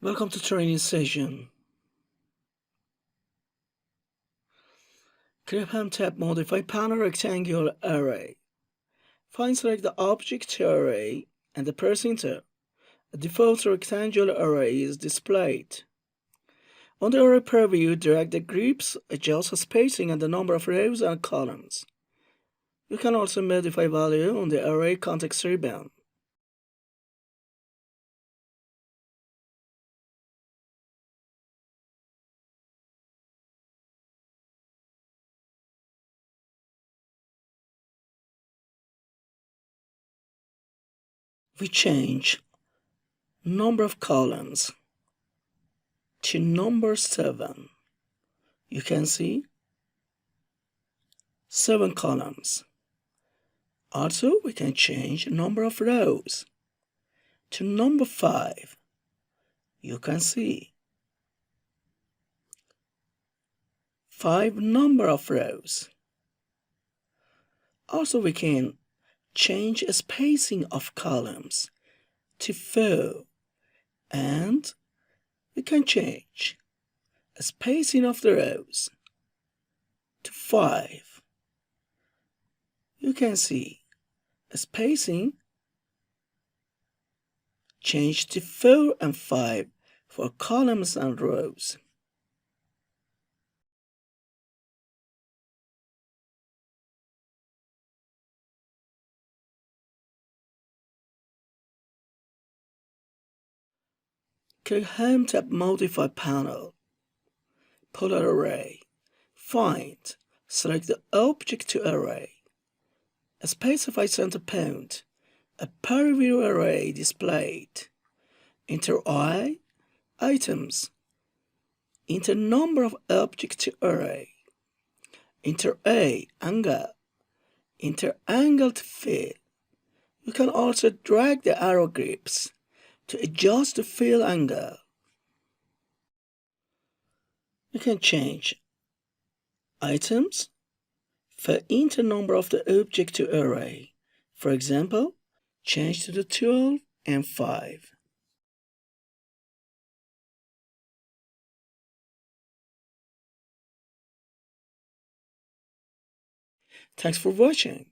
Welcome to training session. Click Home tab Modify Panel Rectangular Array. Select the object to array and press Enter. A default rectangular array is displayed. On the array preview, drag the groups, adjust the spacing and the number of rows and columns. You can also modify value on the array context ribbon. We change number of columns to number 7. You can see 7 columns. Also, we can change number of rows to number 5. You can see 5 number of rows. Also, we can change spacing of columns to 4, and we can change spacing of the rows to 5. You can see spacing change to 4 and 5 for columns and rows. Click Home tab Modify Panel, pull an array, find, select the object to array, specify center point, a preview array displayed, enter I, items, enter number of object to array, enter A, angle, enter angle to fit. You can also drag the arrow grips to adjust the fill angle. You can change items for enter number of the object to array. For example, change to the 12 and 5. Thanks for watching.